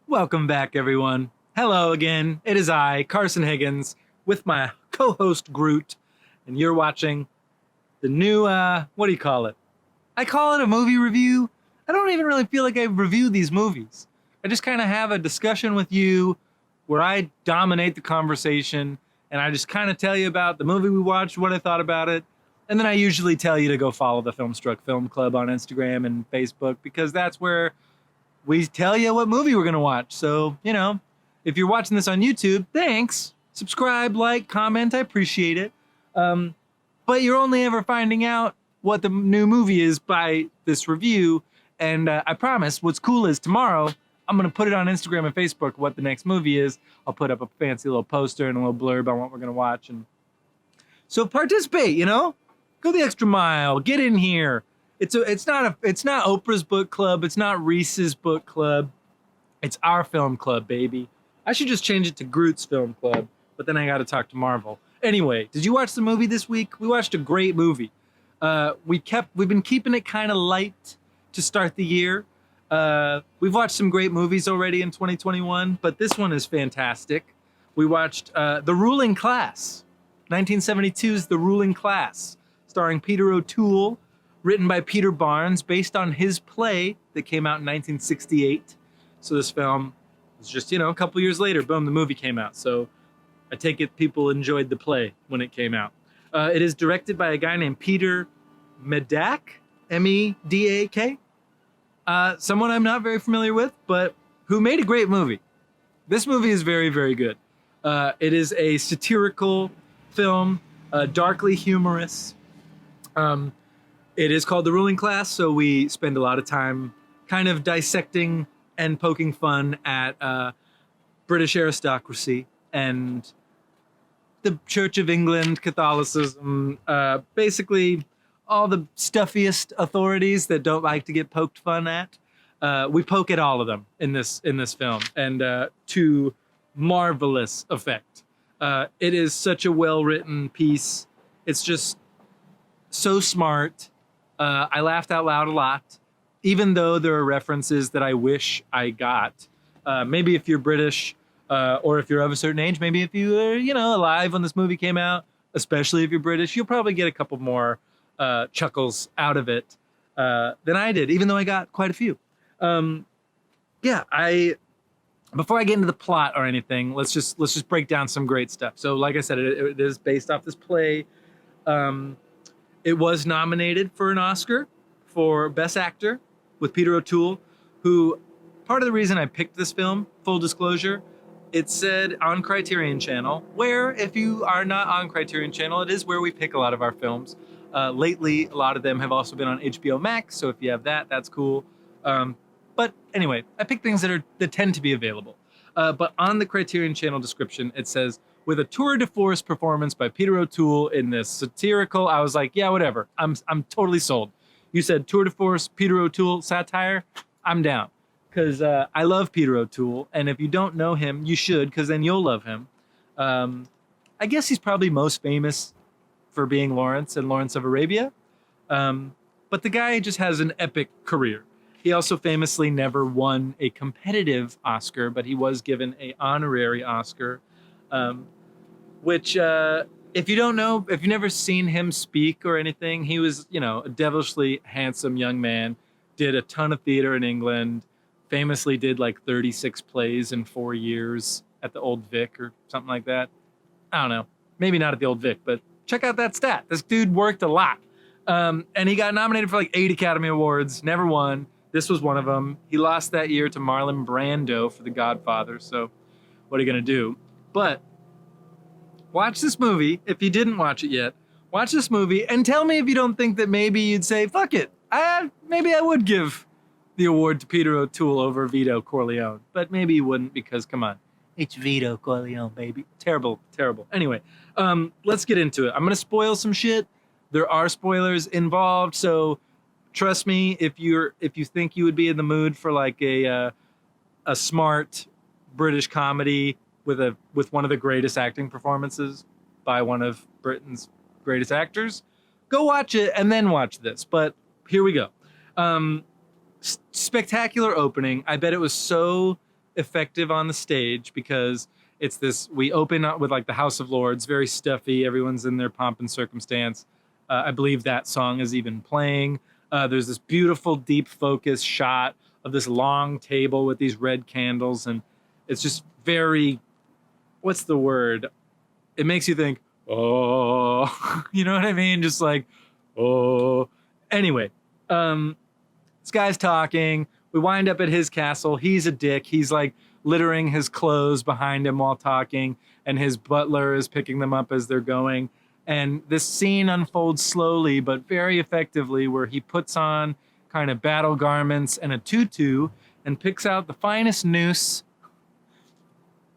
Welcome back, everyone. Hello again. It is I, Carson Higgins, with my co-host Groot, and you're watching the new, what do you call it? I call it a movie review. I don't even really feel like I review these movies. I just kind of have a discussion with you where I dominate the conversation, and I just kind of tell you about the movie we watched, what I thought about it, and then I usually tell you to go follow the Film Club on Instagram and Facebook, because that's where we tell you what movie we're going to watch. So, if you're watching this on YouTube, thanks. Subscribe, like, comment. I appreciate it. But you're only ever finding out what the new movie is by this review. And I promise what's cool is tomorrow, I'm going to put it on Instagram and Facebook what the next movie is. I'll put up a fancy little poster and a little blurb on what we're going to watch. And so participate, go the extra mile, get in here. It's not Oprah's book club. It's not Reese's book club. It's our film club, baby. I should just change it to Groot's film club, but then I got to talk to Marvel. Anyway, did you watch the movie this week? We watched a great movie. We've been keeping it kind of light to start the year. We've watched some great movies already in 2021, but this one is fantastic. We watched The Ruling Class, 1972's The Ruling Class, starring Peter O'Toole, written by Peter Barnes, based on his play that came out in 1968. So this film was just, a couple years later, boom, the movie came out. So I take it people enjoyed the play when it came out. It is directed by a guy named Peter Medak, Medak. Someone I'm not very familiar with, but who made a great movie. This movie is very, very good. It is a satirical film, darkly humorous. It is called The Ruling Class, so we spend a lot of time kind of dissecting and poking fun at British aristocracy and the Church of England, Catholicism, basically all the stuffiest authorities that don't like to get poked fun at. We poke at all of them in this film, and to marvelous effect. It is such a well-written piece. It's just so smart. I laughed out loud a lot, even though there are references that I wish I got. Maybe if you're British, or if you're of a certain age, maybe if you were, alive when this movie came out, especially if you're British, you'll probably get a couple more chuckles out of it than I did, even though I got quite a few. Before I get into the plot or anything, let's just break down some great stuff. So, like I said, it is based off this play. It was nominated for an Oscar for Best Actor with Peter O'Toole, who, part of the reason I picked this film, full disclosure, it said on Criterion Channel, where if you are not on Criterion Channel, it is where we pick a lot of our films. Lately, a lot of them have also been on HBO Max, so if you have that, that's cool. But anyway, I pick things that tend to be available. But on the Criterion Channel description, it says, with a tour de force performance by Peter O'Toole in this satirical, I was like, yeah, whatever. I'm totally sold. You said tour de force, Peter O'Toole, satire, I'm down. Because I love Peter O'Toole, and if you don't know him, you should, because then you'll love him. I guess he's probably most famous for being Lawrence in Lawrence of Arabia. But the guy just has an epic career. He also famously never won a competitive Oscar, but he was given an honorary Oscar. Which, if you don't know, if you've never seen him speak or anything, he was, a devilishly handsome young man, did a ton of theater in England, famously did like 36 plays in 4 years at the Old Vic or something like that. I don't know. Maybe not at the Old Vic, but check out that stat. This dude worked a lot. And he got nominated for like 8 Academy Awards, never won. This was one of them. He lost that year to Marlon Brando for The Godfather, so what are you going to do? But watch this movie. If you didn't watch it yet, watch this movie and tell me if you don't think that maybe you'd say, fuck it. Maybe I would give the award to Peter O'Toole over Vito Corleone. But maybe you wouldn't because, come on, it's Vito Corleone, baby. Terrible, terrible. Anyway, let's get into it. I'm going to spoil some shit. There are spoilers involved, so trust me, if you think you would be in the mood for like a smart British comedy with one of the greatest acting performances by one of Britain's greatest actors, go watch it and then watch this. But here we go. Spectacular opening. I bet it was so effective on the stage because it's this, we open up with like the House of Lords, very stuffy. Everyone's in their pomp and circumstance. I believe that song is even playing. There's this beautiful deep focus shot of this long table with these red candles. And it's just very, what's the word? It makes you think, oh, you know what I mean? Just like, oh. Anyway, this guy's talking. We wind up at his castle. He's a dick. He's like littering his clothes behind him while talking, and his butler is picking them up as they're going. And this scene unfolds slowly but very effectively, where he puts on kind of battle garments and a tutu and picks out the finest noose.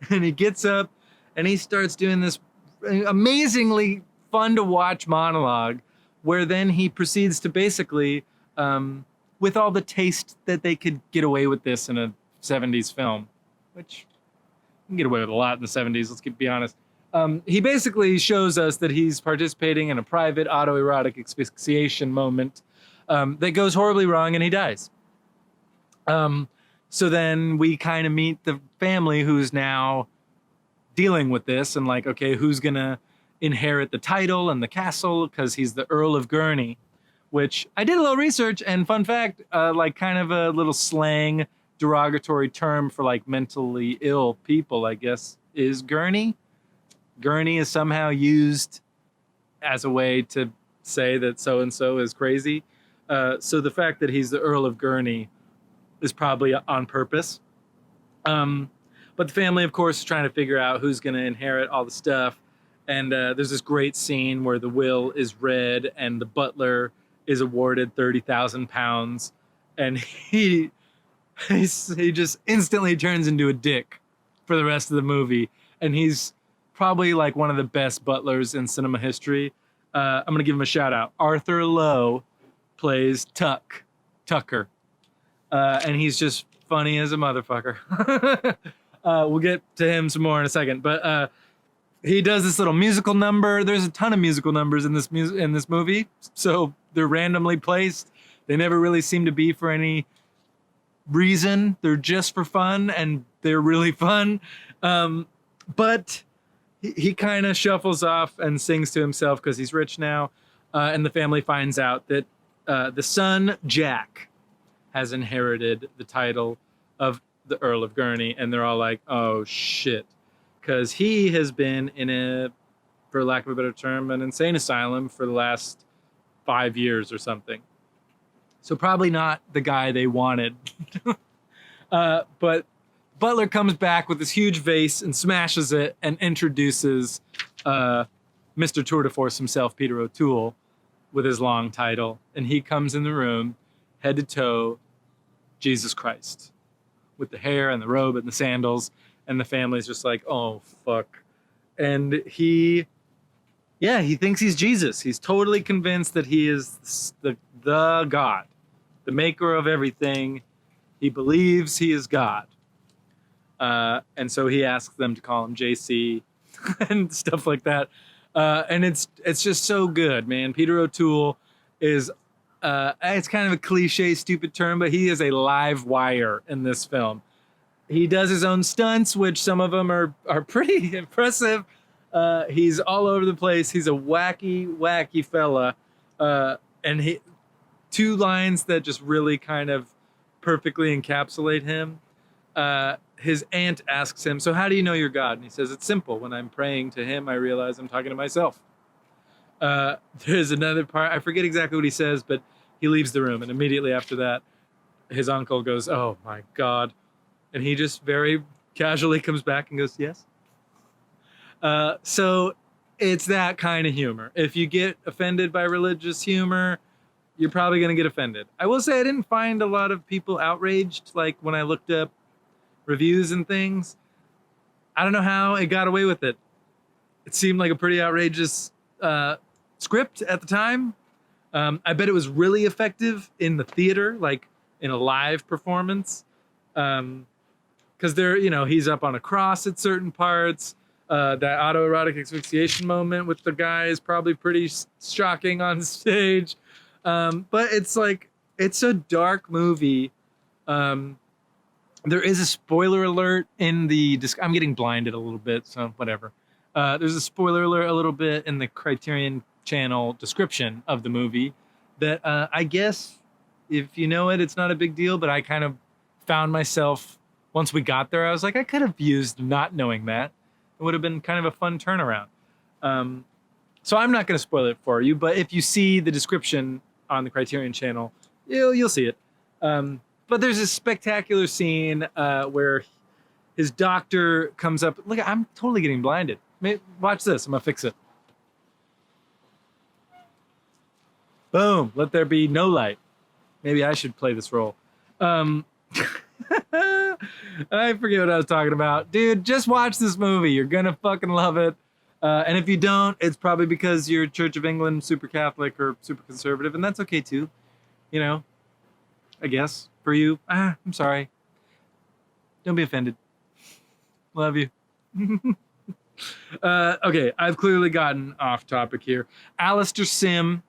And he gets up and he starts doing this amazingly fun to watch monologue, where then he proceeds to basically, with all the taste that they could get away with this in a 70s film, which you can get away with a lot in the 70s, let's be honest. He basically shows us that he's participating in a private autoerotic asphyxiation moment that goes horribly wrong, and he dies. So then we kind of meet the family who's now dealing with this, and like, okay, who's gonna inherit the title and the castle, because he's the Earl of Gurney, which I did a little research, and fun fact, like kind of a little slang derogatory term for like mentally ill people, I guess, is Gurney. Gurney is somehow used as a way to say that so-and-so is crazy. So the fact that he's the Earl of Gurney is probably on purpose. But the family, of course, is trying to figure out who's going to inherit all the stuff. And there's this great scene where the will is read and the butler is awarded 30,000 pounds. And he just instantly turns into a dick for the rest of the movie. And he's probably like one of the best butlers in cinema history. I'm going to give him a shout out. Arthur Lowe plays Tucker. And he's just funny as a motherfucker. We'll get to him some more in a second. But he does this little musical number. There's a ton of musical numbers in this movie. So they're randomly placed. They never really seem to be for any reason. They're just for fun, and they're really fun. But he kind of shuffles off and sings to himself because he's rich now. And the family finds out that the son, Jack, has inherited the title of the Earl of Gurney. And they're all like, oh, shit. Because he has been in a, for lack of a better term, an insane asylum for the last 5 years or something. So probably not the guy they wanted. But Butler comes back with this huge vase and smashes it and introduces Mr. Tour de Force himself, Peter O'Toole, with his long title. And he comes in the room, head to toe, Jesus Christ, with the hair and the robe and the sandals. And the family's just like, oh, fuck. And he thinks he's Jesus. He's totally convinced that he is the God, the maker of everything. He believes he is God. And so he asks them to call him JC and stuff like that. And it's just so good, man. Peter O'Toole is, it's kind of a cliche, stupid term, but he is a live wire in this film. He does his own stunts, which some of them are pretty impressive. He's all over the place. He's a wacky fella. And two lines that just really kind of perfectly encapsulate him. His aunt asks him, so how do you know you're God? And he says, it's simple. When I'm praying to him, I realize I'm talking to myself. There's another part. I forget exactly what he says, but he leaves the room. And immediately after that, his uncle goes, oh, my God. And he just very casually comes back and goes, yes. So it's that kind of humor. If you get offended by religious humor, you're probably going to get offended. I will say I didn't find a lot of people outraged, like when I looked up reviews and things. I don't know how it got away with it. It seemed like a pretty outrageous script at the time. I bet it was really effective in the theater, like in a live performance. Because he's up on a cross at certain parts. That autoerotic asphyxiation moment with the guy is probably pretty shocking on stage. But it's a dark movie. There is a spoiler alert in the I'm getting blinded a little bit, so whatever. There's a spoiler alert a little bit in the Criterion Channel description of the movie that I guess if you know it, it's not a big deal, but I kind of found myself, once we got there, I was like, I could have used not knowing that. It would have been kind of a fun turnaround. So I'm not going to spoil it for you, but if you see the description on the Criterion Channel, you'll see it. But there's a spectacular scene where his doctor comes up. Look, I'm totally getting blinded. Watch this. I'm going to fix it. Boom. Let there be no light. Maybe I should play this role. I forget what I was talking about. Dude, just watch this movie. You're going to fucking love it. And if you don't, it's probably because you're Church of England, super Catholic or super conservative, and that's okay too. You know, I guess for you. I'm sorry. Don't be offended. Love you. Okay, I've clearly gotten off topic here. Alistair Sim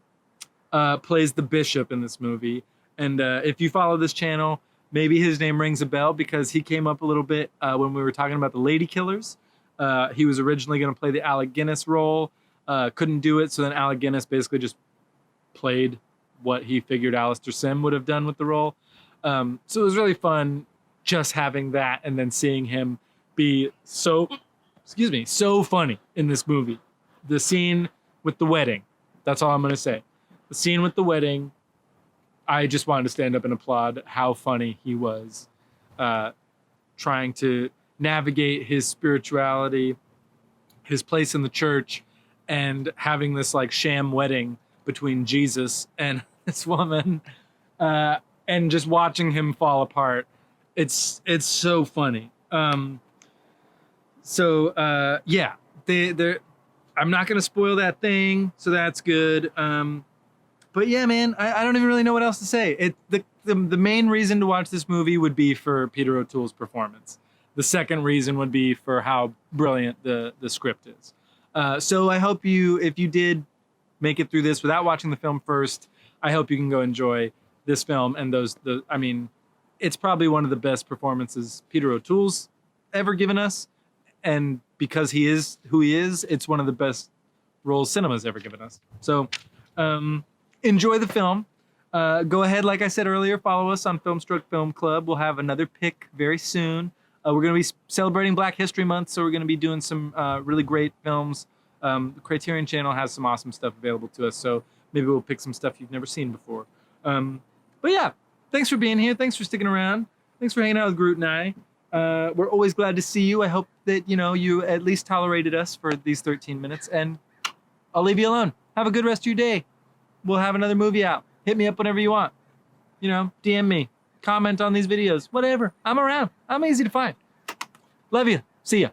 plays the bishop in this movie, and if you follow this channel, maybe his name rings a bell because he came up a little bit when we were talking about the Lady Killers. He was originally going to play the Alec Guinness role, couldn't do it, so then Alec Guinness basically just played what he figured Alistair Sim would have done with the role. So it was really fun just having that and then seeing him be so funny in this movie. The scene with the wedding, that's all I'm going to say. The scene with the wedding, I just wanted to stand up and applaud how funny he was, trying to navigate his spirituality, his place in the church, and having this like sham wedding between Jesus and this woman, and just watching him fall apart. It's so funny. Yeah, they're I'm not gonna spoil that thing, so that's good. But yeah, man, I don't even really know what else to say. The main reason to watch this movie would be for Peter O'Toole's performance. The second reason would be for how brilliant the script is. So I hope if you did make it through this without watching the film first, I hope you can go enjoy this film and I mean, it's probably one of the best performances Peter O'Toole's ever given us. And because he is who he is, it's one of the best roles cinema's ever given us. So enjoy the film. Go ahead, like I said earlier, follow us on Filmstruck Film Club. We'll have another pick very soon. We're going to be celebrating Black History Month, so we're going to be doing some really great films. The Criterion Channel has some awesome stuff available to us, so maybe we'll pick some stuff you've never seen before. But yeah, thanks for being here. Thanks for sticking around. Thanks for hanging out with Groot and I. We're always glad to see you. I hope that, you at least tolerated us for these 13 minutes, and I'll leave you alone. Have a good rest of your day. We'll have another movie out. Hit me up whenever you want. DM me. Comment on these videos. Whatever. I'm around. I'm easy to find. Love you. See ya.